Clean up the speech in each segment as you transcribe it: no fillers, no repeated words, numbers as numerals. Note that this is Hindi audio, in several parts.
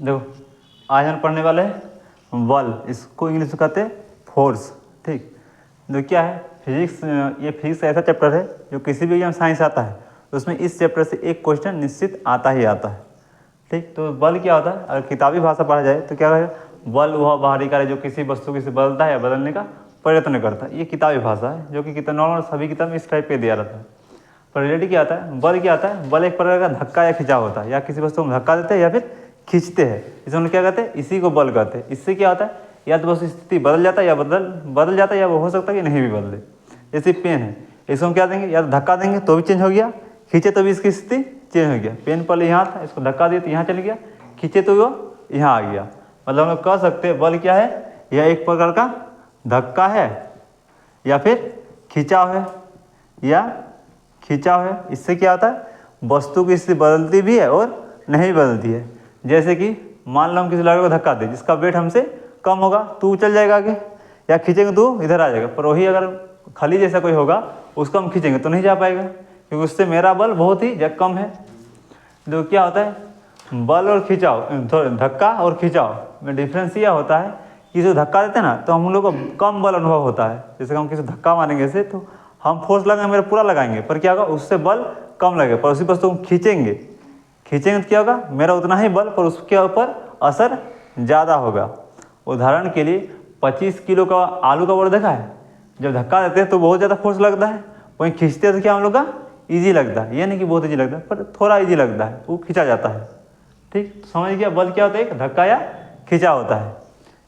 देखो आज हम पढ़ने वाले हैं बल, इसको इंग्लिश में कहते हैं फोर्स। ठीक, जो क्या है फिजिक्स, ये फिजिक्स ऐसा चैप्टर है जो किसी भी एग्जाम साइंस आता है तो उसमें इस चैप्टर से एक क्वेश्चन निश्चित आता ही आता है। ठीक, तो बल क्या होता है, अगर किताबी भाषा पढ़ा जाए तो क्या कहेगा, बल वह बाहरी कार्य जो किसी वस्तु को से बदलता है या बदलने का प्रयत्न करता है। ये किताबी भाषा है जो कि कितना नॉर्मल सभी किताब में इस टाइप पे दिया रहता है। पर रियलिटी क्या आता है, बल क्या आता है, बल एक प्रकार का धक्का या खिंचाव होता है, या किसी वस्तु को धक्का देते हैं या फिर खींचते हैं, इसे हम क्या कहते हैं, इसी को बल कहते हैं। इससे क्या होता है, या तो वस्तु स्थिति बदल जाता है या बदल जाता है, या वो हो सकता है कि नहीं भी बदले। जैसे पेन है, इसको हम क्या देंगे, या तो धक्का देंगे तो भी चेंज हो गया, खींचे तो भी इसकी स्थिति चेंज हो गया। पेन पहले यहाँ था, इसको धक्का दिए तो यहाँ चल गया, खींचे तो वो यहाँ आ गया। मतलब हम लोग कह सकते हैं बल क्या है, यह एक प्रकार का धक्का है या फिर खिंचाव है, या खिंचाव है। इससे क्या होता है, वस्तु की स्थिति बदलती भी है और नहीं बदलती है। जैसे कि मान लो हम किसी लड़के को धक्का दें जिसका वेट हमसे कम होगा, तू चल जाएगा आगे, या खींचेंगे तो इधर आ जाएगा। पर वही अगर खाली जैसा कोई होगा उसको हम खींचेंगे तो नहीं जा पाएगा, क्योंकि उससे मेरा बल बहुत ही कम है। तो क्या होता है, बल और खिंचाव, धक्का और खिंचाव में डिफरेंस यह होता है कि जो धक्का देते हैं ना तो हम लोग को कम बल अनुभव होता है। जैसे हम किसी धक्का मारेंगे से तो हम फोर्स लगाएंगे, मेरा पूरा लगाएंगे, पर क्या होगा, उससे बल कम लगेगा। पर उसी वस्तु को खींचेंगे तो क्या होगा, मेरा उतना ही बल, पर उसके ऊपर असर ज़्यादा होगा। उदाहरण के लिए 25 किलो का आलू का बोरा देखा है, जब धक्का देते हैं तो बहुत ज़्यादा फोर्स लगता है, वहीं खींचते हैं तो क्या हम लोग का ईजी लगता है। ये नहीं कि बहुत ईजी लगता है, पर थोड़ा ईजी लगता है, वो खींचा जाता है। ठीक, समझ गया, बल क्या होता है, एक धक्का या खींचा होता है।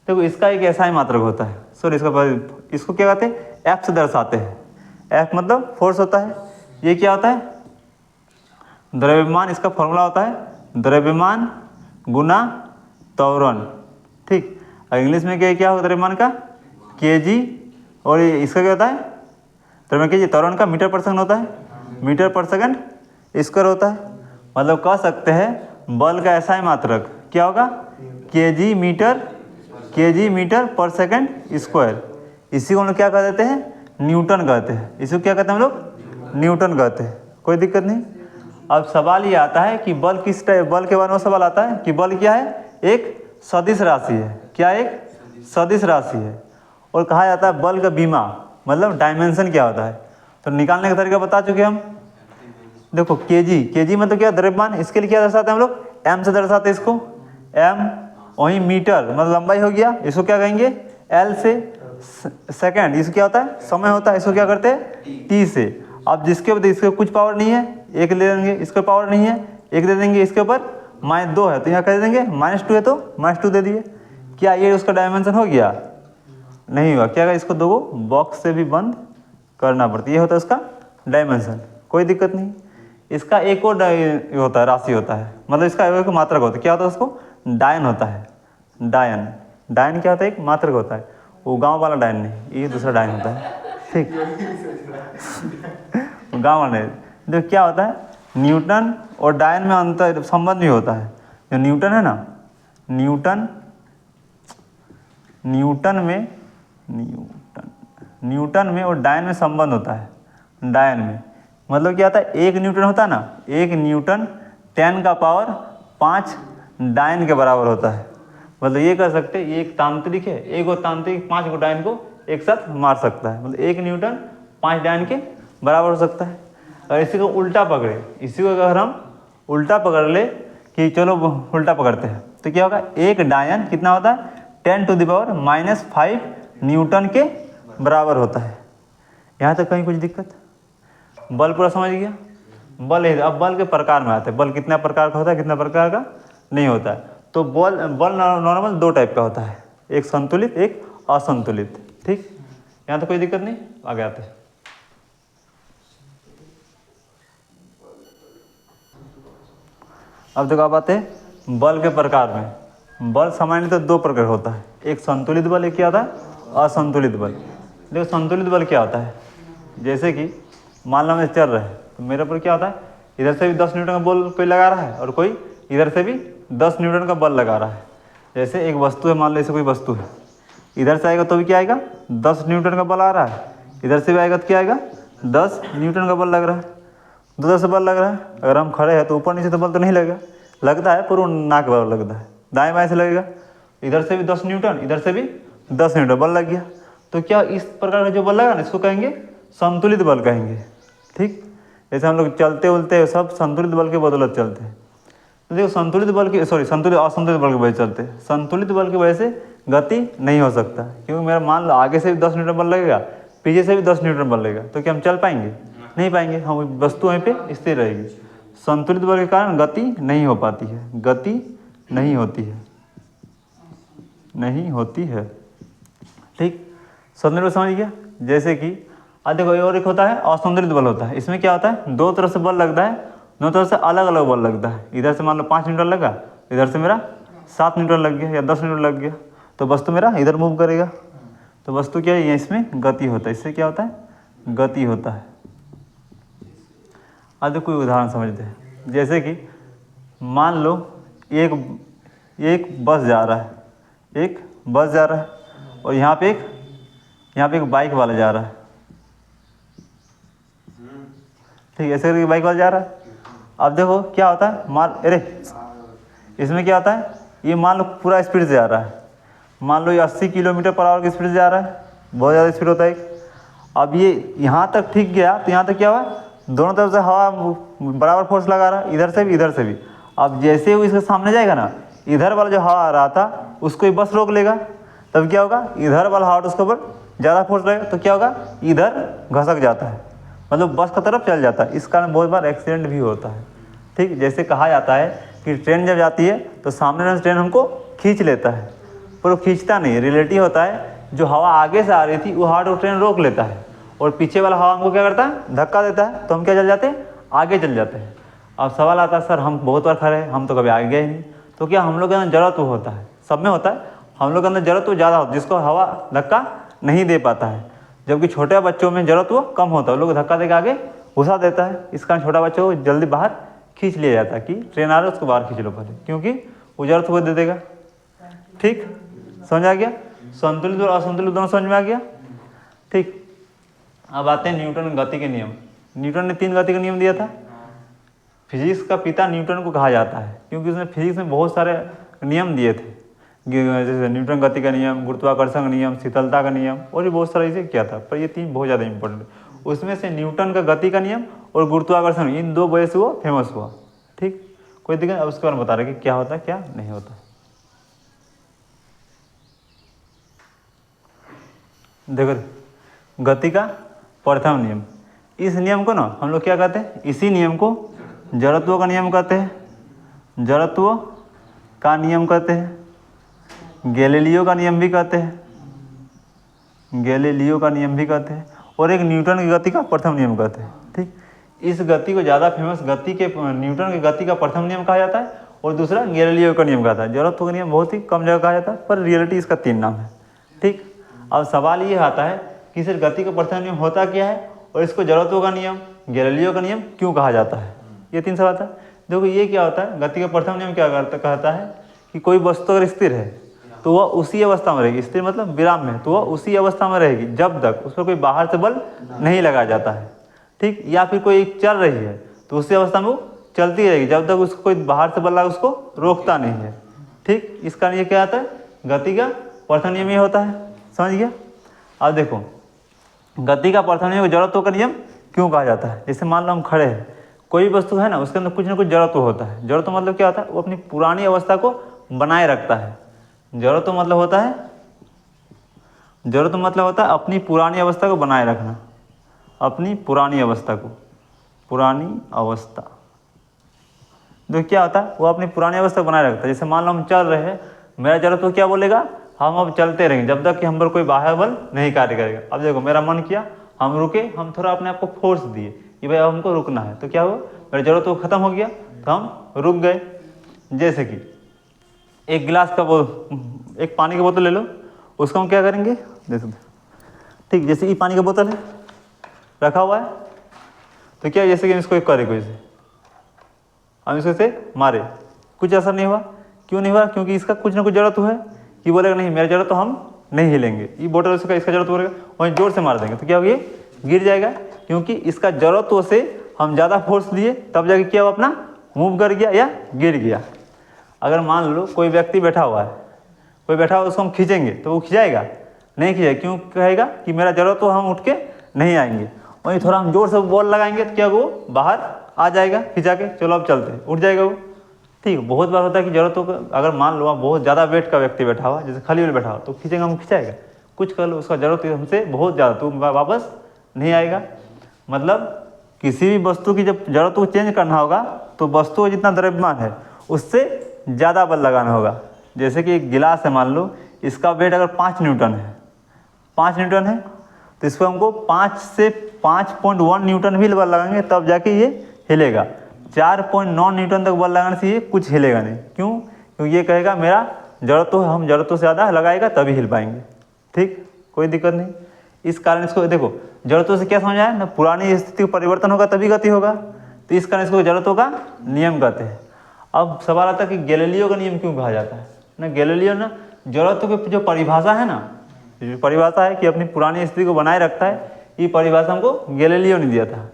देखो इसका एक ऐसा ही मात्रक होता है, सॉरी इसको क्या कहते हैं, एफ से दर्शाते हैं। एफ मतलब फोर्स होता है। ये क्या होता है, द्रव्यमान, इसका फॉर्मूला होता है द्रव्यमान गुना त्वरण। ठीक, और इंग्लिश में क्या होगा द्रव्यमान का, केजी, और इसका क्या होता है, द्रव्यमान केजी, त्वरण का मीटर पर सेकंड होता है, मीटर पर सेकंड स्क्वायर होता है। मतलब कह सकते हैं बल का ऐसा ही मात्रक क्या होगा, केजी मीटर पर सेकंड स्क्वायर। इसी को हम लोग क्या कह देते हैं, न्यूटन कहते हैं। इसको क्या कहते हैं हम लोग, न्यूटन कहते हैं। कोई दिक्कत नहीं। अब सवाल ये आता है कि बल किस टाइप, बल के बारे में सवाल आता है कि बल क्या है, एक सदिश राशि है। क्या, एक सदिश राशि है। और कहा जाता है बल का बीमा, मतलब डायमेंशन क्या होता है, तो निकालने का तरीका बता चुके हम। देखो केजी मतलब क्या, द्रव्यमान। इसके लिए क्या दर्शाते हैं हम लोग, एम से दर्शाते हैं इसको, एम। वहीं मीटर मतलब लंबाई हो गया, इसको क्या कहेंगे, एल से। सेकंड, इसको क्या होता है, समय होता है, इसको क्या करते हैं, टी से। अब जिसके ऊपर इसके कुछ पावर नहीं है, एक ले देंगे, इसके पावर नहीं है, एक दे देंगे, इसके ऊपर -2 है तो यहाँ कर देंगे, -2 है तो -2 दे दिए। क्या ये उसका डायमेंशन हो गया, नहीं हुआ। क्या, इसको दो बॉक्स से भी बंद करना पड़ता है, ये होता है उसका डायमेंशन। कोई दिक्कत नहीं। इसका एक और होता है, राशि होता है, मतलब इसका एक मात्रक होता है। क्या होता है, उसको डायन होता है। डायन क्या होता है, एक मात्रक होता है। वो गांव वाला डायन नहीं, ये दूसरा डायन होता है। ठीक, गांव वाला नहीं। देखो क्या होता है, न्यूटन और डायन में अंतर संबंध भी होता है। जो न्यूटन है ना, न्यूटन में और डायन में संबंध होता है। डायन में मतलब क्या होता है, एक न्यूटन होता है ना, एक न्यूटन 10 का पावर 5 डायन के बराबर होता है। मतलब ये कह सकते हैं, ये एक तांत्रिक है, एक और तांत्रिक 5 को डायन को एक साथ मार सकता है। मतलब एक न्यूटन 5 डायन के बराबर हो सकता है। और इसी को उल्टा पकड़े, इसी को अगर हम उल्टा पकड़ ले कि चलो उल्टा पकड़ते हैं तो क्या होगा, एक डायन कितना होता है, 10⁻⁻5 न्यूटन के बराबर होता है। यहाँ तक कहीं कुछ दिक्कत, बल पूरा समझ गया। बल है, अब बल के प्रकार में आते हैं, बल कितना प्रकार का होता है, कितना प्रकार का नहीं होता है। तो बल नॉर्मल 2 टाइप का होता है, एक संतुलित, एक असंतुलित। ठीक, यहाँ तो कोई दिक्कत नहीं, आगे आते हैं। अब देखो आप आते हैं बल के प्रकार में। बल सामान्यतः 2 प्रकार होता है, एक संतुलित बल, एक क्या होता है, असंतुलित बल। देखो संतुलित बल क्या होता है, जैसे कि मान लो मैं चल रहा है तो मेरे पर क्या होता है, इधर से भी 10 न्यूटन का बल कोई लगा रहा है और कोई इधर से भी 10 न्यूटन का बल लगा रहा है। जैसे एक वस्तु है, मान लो ऐसे कोई वस्तु है, इधर से आएगा तो भी क्या आएगा, 10 न्यूटन का बल आ रहा है, इधर से भी आएगा तो क्या आएगा, 10 न्यूटन का बल लग रहा है। 2 से बल लग रहा है। अगर हम खड़े हैं तो ऊपर नीचे तो बल तो नहीं लगेगा, लगता है पर वो ना के बराबर लगता है। दाएं बाएं से लगेगा, इधर से भी 10 न्यूटन, इधर से भी 10 न्यूटन बल लग गया। तो क्या इस प्रकार का जो बल लगा ना, इसको कहेंगे संतुलित बल कहेंगे। ठीक, जैसे हम लोग चलते उलते सब संतुलित बल के बदौलत चलते हैं। तो देखो संतुलित बल की संतुलित असंतुलित बल की वजह से चलते हैं। संतुलित बल की वजह से गति नहीं हो सकता, क्योंकि मेरा मान लो आगे से भी 10 न्यूटन बल लगेगा, पीछे से भी 10 न्यूटन बल लगेगा, तो क्या हम चल पाएंगे? नहीं पाएंगे, हम वस्तु वहीं पे स्थिर रहेगी। संतुलित बल के कारण गति नहीं हो पाती है, गति नहीं होती है, नहीं होती है। ठीक, संतुलित बल समझ गया। जैसे कि देखो और एक होता है असंतुलित बल होता है। इसमें क्या होता है, दो तरफ से बल लगता है, दोनों तरफ से अलग अलग बल लगता है। इधर से मान लो 5 न्यूटन लगा, इधर से मेरा 7 न्यूटन लग गया या 10 न्यूटन लग गया, तो वस्तु मेरा इधर मूव करेगा। तो वस्तु क्या है, इसमें गति होता है। इससे क्या होता है, गति होता है। अब देखो कोई उदाहरण समझते हैं। जैसे कि मान लो एक बस जा रहा है, एक बस जा रहा है, और यहाँ पे एक बाइक वाला जा रहा है। ठीक, ऐसे करके बाइक वाला जा रहा है। अब देखो क्या होता है, इसमें क्या होता है, ये मान लो पूरा स्पीड से जा रहा है, मान लो ये 80 किलोमीटर पर आवर की स्पीड से जा रहा है, बहुत ज़्यादा स्पीड होता है। अब ये यहाँ तक ठीक गया, तो यहाँ तक क्या हुआ, दोनों तरफ से हवा बराबर फोर्स लगा रहा है, इधर से भी इधर से भी। अब जैसे वो इसके सामने जाएगा ना, इधर वाला जो हवा आ रहा था उसको ही बस रोक लेगा, तब क्या होगा, इधर वाला हवा उसके ऊपर ज़्यादा फोर्स लगेगा, तो क्या होगा, इधर घसक जाता है, मतलब बस की तरफ चल जाता है। इस कारण बहुत बार एक्सीडेंट भी होता है। ठीक, जैसे कहा जाता है कि ट्रेन जब जाती है तो सामने वाला ट्रेन हमको खींच लेता है, पर वो खींचता नहीं है। रियलिटी होता है जो हवा आगे से आ रही थी वो हवा को ट्रेन रोक लेता है, और पीछे वाला हवा हमको क्या करता है, धक्का देता है, तो हम क्या चल जाते हैं, आगे चल जाते हैं। अब सवाल आता है, सर हम बहुत बार खड़े हैं, हम तो कभी आगे गए ही नहीं। तो क्या हम लोग के अंदर जरूरत होता है, सब में होता है, हम लोग के अंदर जरूरत ज़्यादा होता है, जिसको हवा धक्का नहीं दे पाता है, जबकि छोटे बच्चों में जरूरत वो कम होता है, लोग धक्का दे के आगे घुसा देता है। इस कारण छोटा बच्चा को जल्दी बाहर खींच लिया जाता है कि ट्रेन आ रहा है उसको बाहर खींच लो पहले, क्योंकि वो जरूरत को दे देगा। ठीक, समझ आ गया, संतुलित और असंतुलित दोनों समझ में आ गया। ठीक, अब आते हैं न्यूटन गति के नियम। न्यूटन ने 3 गति का नियम दिया था। फिजिक्स का पिता न्यूटन को कहा जाता है, क्योंकि उसने फिजिक्स में बहुत सारे नियम दिए थे, जैसे न्यूटन गति का नियम, गुरुत्वाकर्षण का नियम, शीतलता का नियम, और भी बहुत सारा चीज़ें किया था, पर ये 3 बहुत ज़्यादा इंपॉर्टेंट है। उसमें से न्यूटन का गति का नियम और गुरुत्वाकर्षण, इन 2 वजह से वो फेमस हुआ। ठीक, कोई दिक्कत, अब उसके बारे में बता रहे कि क्या होता है क्या नहीं होता। देखो गति का प्रथम नियम, इस नियम को ना हम लोग क्या कहते हैं, इसी नियम को जड़त्व का नियम कहते हैं, जड़त्व का नियम कहते हैं, गैलीलियो का नियम भी कहते हैं, गैलीलियो का नियम भी कहते हैं, और एक न्यूटन की गति का प्रथम नियम कहते हैं। ठीक, इस गति को ज़्यादा फेमस गति के न्यूटन की गति का प्रथम नियम कहा जाता है, और दूसरा गैलीलियो का नियम कहता है। जड़त्व का नियम बहुत ही कम जगह कहा जाता है, पर रियलिटी इसका 3 नाम है। ठीक, अब सवाल ये आता है कि सिर्फ गति का प्रथम नियम होता क्या है, और इसको जड़त्व का नियम, गैलीलियो का नियम क्यों कहा जाता है। ये 3 सवाल था। देखो ये क्या होता है, गति का प्रथम नियम क्या कहता है कि कोई वस्तु अगर स्थिर है तो वह उसी अवस्था में रहेगी, स्थिर मतलब विराम में, तो वह उसी अवस्था में रहेगी जब तक उस पर कोई बाहर से बल नहीं लगाया जाता है। ठीक, या फिर कोई चल रही है तो उसी अवस्था में वो चलती रहेगी जब तक उसको कोई बाहर से बल लगा उसको रोकता नहीं है। ठीक, इस कारण ये क्या आता है, गति का प्रथम नियम ये होता है। समझ गया। अब देखो गति का प्रथम नियम जड़त्व का नियम क्यों कहा जाता है। जैसे मान लो हम खड़े हैं, कोई वस्तु है ना, उसके अंदर कुछ ना कुछ जड़त्व होता है। जड़त्व मतलब क्या होता है, वो अपनी पुरानी अवस्था को बनाए रखता है। जड़त्व मतलब होता है, जड़त्व मतलब होता है अपनी पुरानी अवस्था को बनाए रखना, अपनी पुरानी अवस्था को, पुरानी अवस्था। तो क्या होता है, वो अपनी पुरानी अवस्था को बनाए रखता है। जैसे मान लो हम चल रहे हैं, मेरा जड़त्व क्या बोलेगा, हम अब चलते रहेंगे जब तक कि हम पर कोई बाह्य बल नहीं कार्य करेगा। अब देखो मेरा मन किया, हम रुके, हम थोड़ा अपने आप को फोर्स दिए कि भाई अब हमको रुकना है, तो क्या हुआ, मेरा जरूरत तो खत्म हो गया, तो हम रुक गए। जैसे कि एक गिलास का एक पानी की बोतल ले लो, उसको हम क्या करेंगे, देखो ठीक, जैसे ये पानी का बोतल है रखा हुआ है, तो क्या जैसे कि हम इसको करे, कोई से हम इसको से मारे, कुछ असर नहीं हुआ। क्यों नहीं हुआ, क्योंकि इसका कुछ ना कुछ जरूरत है कि बोलेगा नहीं मेरा जरूरत तो हम नहीं हिलेंगे। ये बोतल इसका जरूरत बोलेगा, वहीं जोर से मार देंगे तो क्या होगी, गिर जाएगा, क्योंकि इसका जरूरत से हम ज़्यादा फोर्स दिए तब जाके क्या वो अपना मूव कर गया या गिर गया। अगर मान लो कोई व्यक्ति बैठा हुआ है, कोई बैठा हुआ उसको हम खींचेंगे तो वो खिंचाएगा नहीं, खिंचाएगा। क्यों कहेगा कि मेरा जरूरत तो हम उठ के नहीं आएंगे। वहीं थोड़ा हम जोर से बॉल लगाएंगे तो क्या वो बाहर आ जाएगा खिंचा के, चलो अब चलते हैं, उठ जाएगा वो। ठीक, बहुत बार होता है कि जरूरतों का अगर मान लो आप बहुत ज़्यादा वेट का व्यक्ति बैठा हुआ, जैसे खाली में बैठा हुआ, तो खींचेगा हम खिंचाएगा। कुछ कर लो उसका जरूरत हमसे बहुत ज़्यादा, तो वापस नहीं आएगा। मतलब किसी भी वस्तु की जब जरूरत को चेंज करना होगा तो वस्तु का जितना द्रव्यमान है उससे ज़्यादा बल लगाना होगा। जैसे कि एक गिलास है, मान लो इसका वेट अगर 5 न्यूटन है, 5 न्यूटन है, तो इसको हमको 5 से 5.1 न्यूटन भी बल लगाएंगे तब जाके ये हिलेगा। 4.9 न्यूटन तक बल लगाने से ये कुछ हिलेगा नहीं। क्यों? क्योंकि ये कहेगा मेरा जरूरत तो हम जरूरतों से ज़्यादा लगाएगा तभी हिल पाएंगे। ठीक, कोई दिक्कत नहीं। इस कारण इसको देखो जरूरतों से क्या समझ आया ना, पुरानी स्थिति को परिवर्तन होगा तभी गति होगा, तो इस कारण इसको जरूरतों का नियम कहते हैं। अब सवाल आता है कि गैलीलियो का नियम क्यों कहा जाता है ना। गैलीलियो ना जरूरतों की जो परिभाषा है ना, जो परिभाषा है कि अपनी पुरानी स्थिति को बनाए रखता है, ये परिभाषा हमको गैलीलियो ने दिया था।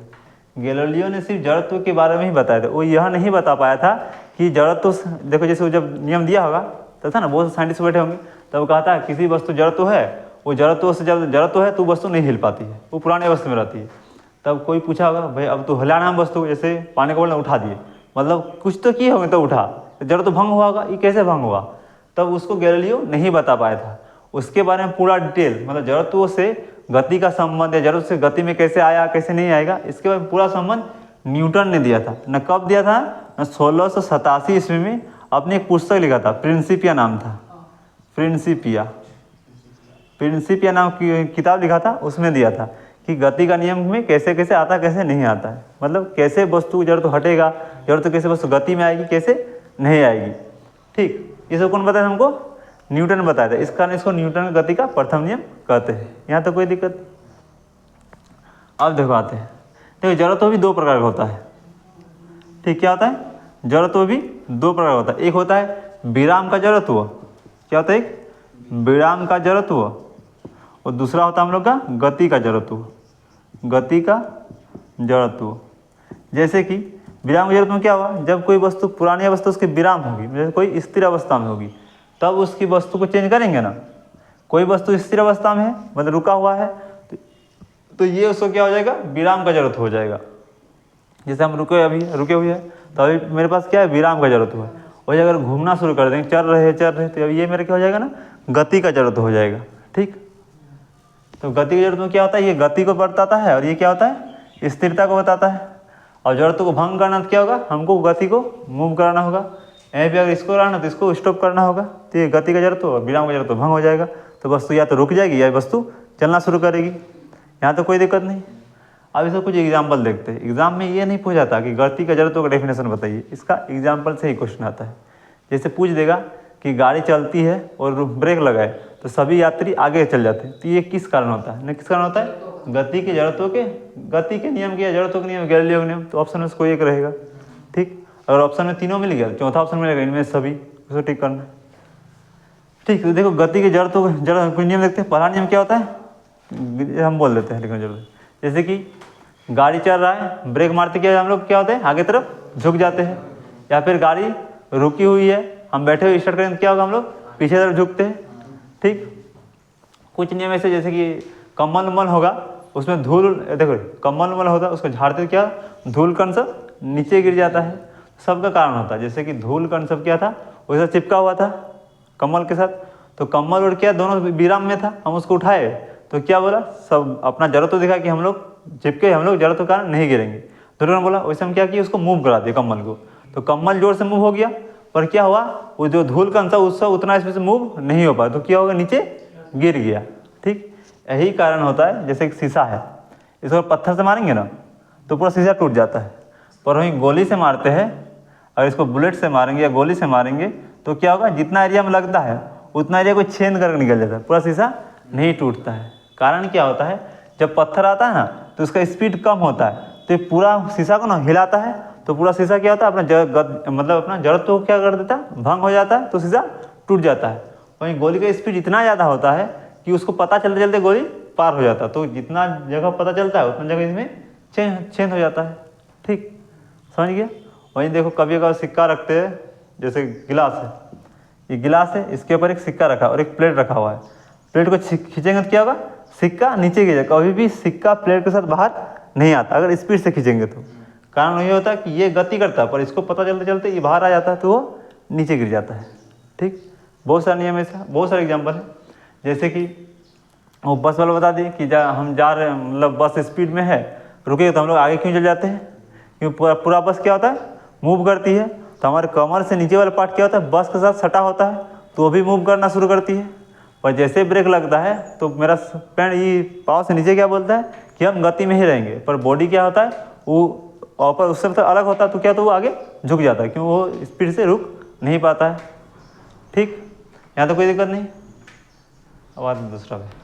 गैलीलियो ने सिर्फ जड़त्व के बारे में ही बताया था, वो यह नहीं बता पाया था कि जड़त्व, देखो जैसे वो जब नियम दिया होगा तो था ना, बहुत से साइंटिस्ट बैठे होंगे तब कहा था किसी वस्तु जड़त्व है, वो जड़त्व से जब जड़त्व है तो वस्तु नहीं हिल पाती है, वो पुराने अवस्था में रहती है। तब कोई पूछा होगा भाई अब तो हिलाना हम वस्तु, जैसे पानी का बोलना उठा दिए, मतलब कुछ तो किए होंगे तो उठा, जड़ तो भंग हुआ होगा, ये कैसे भंग हुआ, तब उसको गैलीलियो नहीं बता पाया था। उसके बारे में पूरा डिटेल, मतलब जड़त्वों से गति का संबंध है, जड़त्व से गति में कैसे आया कैसे नहीं आएगा, इसके बारे में पूरा संबंध न्यूटन ने दिया था न। कब दिया था न, 1687 ईस्वी में अपनी एक पुस्तक लिखा था, प्रिंसिपिया नाम था, प्रिंसिपिया नाम की किताब लिखा था, उसमें दिया था कि गति का नियम में कैसे कैसे आता है कैसे नहीं आता है, मतलब कैसे वस्तु जड़ तो हटेगा, जड़ तो कैसे वस्तु गति में आएगी कैसे नहीं आएगी। ठीक, ये सब कौन बताया हमको? न्यूटन ने बताया था। इस कारण इसको न्यूटन गति का प्रथम नियम कहते हैं। यहाँ तो कोई दिक्कत नहीं। अब देखो आते हैं, देखो जड़त्व भी 2 प्रकार का होता है। ठीक, क्या होता है? जड़त्व भी 2 प्रकार का होता है। एक होता है विराम का जड़त्व, क्या होता है? एक विराम का जड़त्व, और दूसरा होता है हम लोग का गति का जड़त्व, गति का जड़त्व। जैसे कि विराम का जड़त्व में क्या हुआ, जब कोई वस्तु पुरानी अवस्था उसकी विराम होगी, जैसे कोई स्थिर अवस्था में होगी, तब उसकी वस्तु को चेंज करेंगे ना। कोई वस्तु स्थिर अवस्था में है, मतलब रुका हुआ है, तो ये उसको क्या हो जाएगा, विराम का जरूरत हो जाएगा। जैसे हम रुके हुए हैं तो अभी मेरे पास क्या है, विराम का जरूरत हुआ है। और अगर घूमना शुरू कर देंगे, चल रहे तो अब ये मेरे क्या हो जाएगा ना, गति का जरूरत हो जाएगा। ठीक, तो गति की जरूरत में क्या होता है, ये गति को बताता है, और ये क्या होता है, स्थिरता को बताता है। और जरूरतों को भंग करना तो क्या होगा, हमको गति को मूव कराना होगा। यहीं पे अगर इसको रहना तो इसको स्टॉप करना होगा, तो ये गति का जरूरत हो, विराम का जरूरत तो भंग हो जाएगा। तो वस्तु या तो रुक जाएगी या वस्तु चलना शुरू करेगी। यहाँ तो कोई दिक्कत नहीं। अब इसका कुछ एग्जाम्पल देखते हैं। एग्जाम में ये नहीं पूछ जाता कि गति का जरूरतों का डेफिनेशन बताइए, इसका एग्जाम्पल से ही क्वेश्चन आता है। जैसे पूछ देगा कि गाड़ी चलती है और ब्रेक लगाए तो सभी यात्री आगे चल जाते हैं, तो ये किस कारण होता है, न किस कारण होता है, गति के जरूरतों के, गति के नियम के, जरूरतों के नियम, गैलीलियो के नियम। तो ऑप्शन में उसको एक रहेगा। ठीक, अगर ऑप्शन में तीनों मिल गया, चौथा ऑप्शन मिलेगा इनमें सभी, उसको ठीक करना। ठीक, तो देखो गति के जरूरतों कुछ नियम देखते हैं। पहला नियम क्या होता है, हम बोल देते हैं लेकिन जरूरत, जैसे कि गाड़ी चल रहा है, ब्रेक मारते क्या हम लोग क्या होते हैं, आगे तरफ झुक जाते हैं। या फिर गाड़ी रुकी हुई है, हम बैठे हुए स्टार्ट करें तो क्या होगा, हम लोग पीछे तरफ झुकते हैं। ठीक, कुछ नियम ऐसे जैसे कि कम्बल उम्बल होगा, उसमें धूल, देखो कम्बल उम्बल होता है, उसको झाड़ते क्या धूल कण सब नीचे गिर जाता है, सबका कारण होता है। जैसे कि धूल कण सब क्या था, वैसा चिपका हुआ था कम्बल के साथ, तो कम्बल और क्या दोनों विराम में था, हम उसको उठाए तो क्या बोला, सब अपना जरूरत तो दिखा कि हम लोग चिपके, हम लोग जरूरत के कारण नहीं गिरेंगे। तो बोला वैसे हम क्या किए, उसको मूव करा दिए कम्बल को, तो कम्बल जोर से मूव हो गया, पर क्या हुआ, वो जो धूल कण था उससे उतना स्पीड से मूव नहीं हो पाया, तो क्या होगा, नीचे गिर गया। ठीक, यही कारण होता है। जैसे एक शीशा है, इसको पत्थर से मारेंगे ना तो पूरा शीशा टूट जाता है, पर वहीं गोली से मारते हैं, अगर इसको बुलेट से मारेंगे या गोली से मारेंगे तो क्या होगा, जितना एरिया में लगता है उतना एरिया को छेद करके निकल जाता है, पूरा शीशा नहीं टूटता है। कारण क्या होता है, जब पत्थर आता है ना तो उसका स्पीड कम होता है, तो पूरा शीशा को ना हिलाता है, तो पूरा शीशा क्या होता है, अपना अपना जड़त्व तो क्या कर देता है, भंग हो जाता है, तो शीशा टूट जाता है। वहीं गोली का स्पीड इतना ज़्यादा होता है कि उसको पता चलते चलते गोली पार हो जाता है, तो जितना जगह पता चलता है उतना जगह इसमें छेद हो जाता है। ठीक, समझ गया। वहीं देखो कभी अगर सिक्का रखते हैं जैसे गिलास है, ये गिलास है, इसके ऊपर एक सिक्का रखा और एक प्लेट रखा हुआ है। प्लेट को खींचेंगे तो क्या होगा, सिक्का नीचे गिरेगा, कभी भी सिक्का प्लेट के साथ बाहर नहीं आता अगर स्पीड से खींचेंगे तो। कारण ये होता है कि ये गति करता है पर इसको पता चलते चलते ये बाहर आ जाता है तो वो नीचे गिर जाता है। ठीक, बहुत सारे नियम ऐसा, बहुत सारे एग्जाम्पल है। जैसे कि वो बस वाला बता दिए कि हम जा रहे हैं, मतलब बस स्पीड में है, रुकेगा तो हम लोग आगे क्यों चल जाते हैं, क्योंकि पूरा बस क्या होता है, मूव करती है। तो हमारे कमर से नीचे वाला पार्ट क्या होता है, बस के साथ सटा होता है, तो वो भी मूव करना शुरू करती है। पर जैसे ब्रेक लगता है तो मेरा पैर ये पाँव से नीचे क्या बोलता है कि हम गति में ही रहेंगे, पर बॉडी क्या होता है वो ऊपर उससे तो अलग होता है, तो क्या तो वो आगे झुक जाता है, क्यों वो स्पीड से रुक नहीं पाता है। ठीक, यहाँ तो कोई दिक्कत नहीं। अब आते दूसरा है।